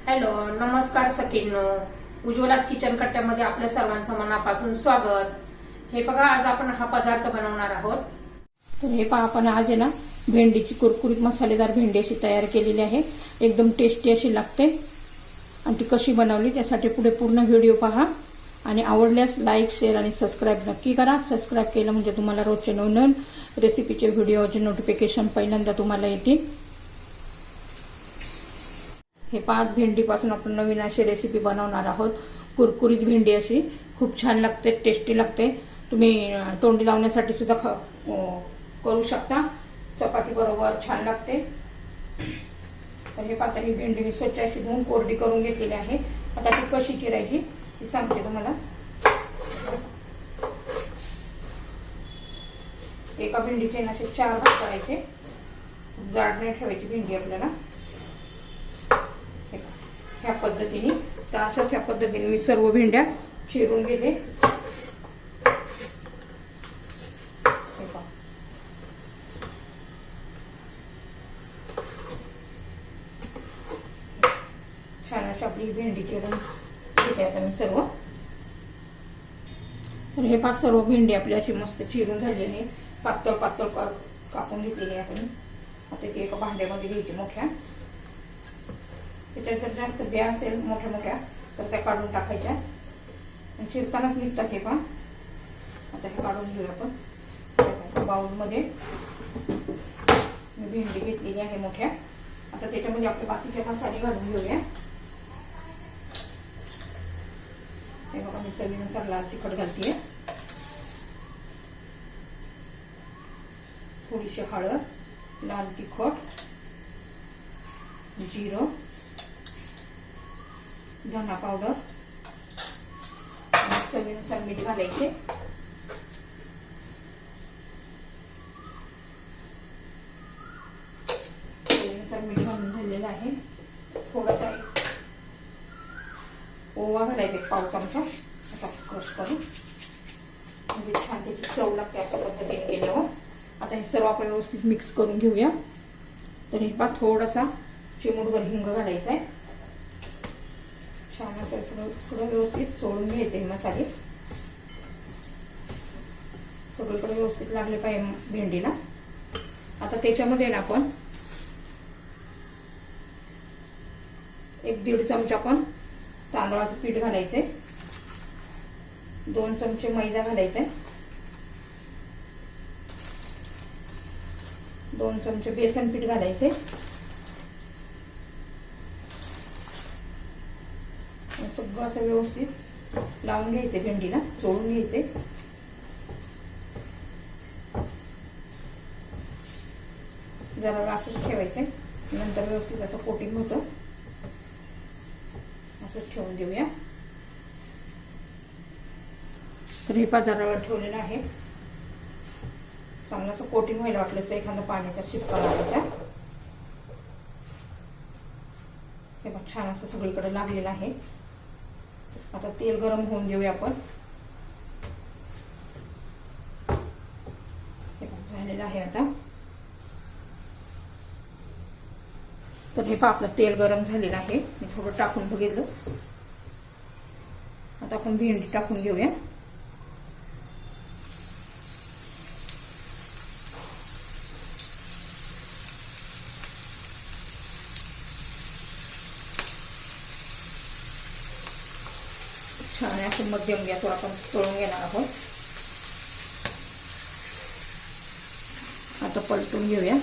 Hello, नमस्कार सखींनो. उज्ज्वलाच kitchen कट्ट्यामध्ये आपल्या सर्वांचं मनापासून स्वागत. हे बघा, आज आपण हा पदार्थ बनवणार आहोत. तर हे पहा, आपण आज आहे ना भेंडीची कुरकुरीत मसालेदार भेंडी अशी तयार केलेली आहे. एकदम टेस्टी अशी लागते. आणि ती कशी बनवली त्यासाठी पुढे पूर्ण व्हिडिओ पहा आणि आवडल्यास लाईक, शेअर आणि सबस्क्राईब नक्की करा. सबस्क्राईब केलं म्हणजे तुम्हाला रोजचे नवनवीन रेसिपीचे व्हिडिओचे नोटिफिकेशन पहिल्यांदा तुम्हाला येतील. हे पाच भेंडीपासून आपण नवीन अशी रेसिपी बनवणार आहोत. कुरकुरीत भेंडी अशी खूप छान लागते, टेस्टी लागते. तुम्ही तोंडी लावण्यासाठी सुद्धा करू शकता. चपाती बरोबर छान लागते. तर हे पाता ही भेंडी मी स्वच्छ अशी धुवून कोरडी करून घेतलेली आहे. आता ती कशी चिरायची ती सांगते तुम्हाला. एका भेंडीचे असे 4 भाग करायचे. जाड नाही ठेवायची भेंडी आपल्याला. ह्या पद्धतीने तर असंच ह्या पद्धतीने मी सर्व भेंड्या चिरून घेते. छान अशी आपली भेंडी चिरून घेते आता मी सर्व. तर हे 5 सर्व भेंडी आपली अशी मस्त चिरून झाली आहे. पातळ पातळ कापून घेतलेली आहे आपण. आता ती एका भांड्यामध्ये घ्यायची मोठ्या. त्याच्यात जर जास्त बिया असेल मोठ्या मोठ्या तर त्या काढून टाकायच्या. चिरतानाच निघतात हे पण. आता हे काढून घेऊया आपण. बाउलमध्ये मी भेंडी घेतलेली आहे मोठ्या. आता त्याच्यामध्ये आपले बाकीचे मसाले घालून घेऊया. हे बघा, मी चवीनुसार लाल तिखट घालते. थोडीशी हळद, लाल तिखट, जिरं, धना पावडर, चवीनुसार मीठ घालायचे. चवीनुसार मीठ घालून झालेलं आहे. थोडासा ओवा घालायचा, 1 पाव चमचा असा क्रश करून, म्हणजे छान त्याची चव लागते अशा पद्धतीने केल्यावर. आता हे सर्व आपण व्यवस्थित मिक्स करून घेऊया. तर हे पहा, थोडासा चिमूटभर हिंग घालायचा आहे. छान असं सगळं थोडं व्यवस्थित चोळून घ्यायचे. हे मसाले सगळीकडे व्यवस्थित लागले पाहिजे भेंडीला. आता त्याच्यामध्ये ना आपण 1-1.5 चमचा आपण तांदळाचं पीठ घालायचे. 2 चमचे मैदा घालायचे. 2 चमचे बेसन पीठ घालायचे. सगळं असं व्यवस्थित लावून घ्यायचे भेंडीला, चोळून घ्यायचे. जरा असंच ठेवायचे. नंतर व्यवस्थित असं कोटिंग होतं. असंच ठेवून देऊया. तर हे पाजारावर ठेवलेलं आहे. चांगलं असं कोटिंग व्हायला वाटलं असं एखादा पाण्याचा शिपका लावायचा. हे बघ, छान असं सगळीकडे लागलेलं आहे. आता तेल गरम होऊन देऊया आपण. हे बघ, झालेलं आहे आता. तर हे पहा, आपलं तेल गरम झालेलं आहे. मी थोडं टाकून बघितलं. आता आपण भेंडी टाकून घेऊया. छान असं मध्यम गॅसवर आपण तळून घेणार आहोत. आता पलटून घेऊया.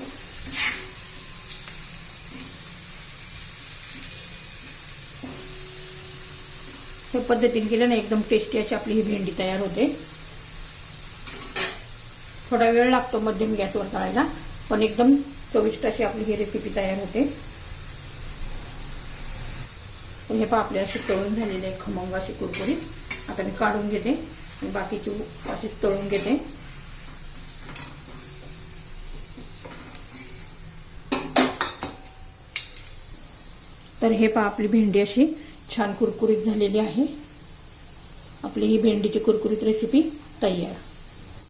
हे पद्धतीने केलं ना एकदम टेस्टी अशी आपली ही भेंडी तयार होते. थोडा वेळ लागतो मध्यम गॅसवर तळायला, पण एकदम चविष्ट अशी आपली ही रेसिपी तयार होते. तर हे पहा, आपले असे तळून झालेले खमंग अशी कुरकुरीत. आता मी काढून घेते आणि बाकीची अशी तळून घेते. तर हे पहा, आपली भेंडी अशी छान कुरकुरीत झालेली आहे. आपली ही भेंडीची कुरकुरीत रेसिपी तयार.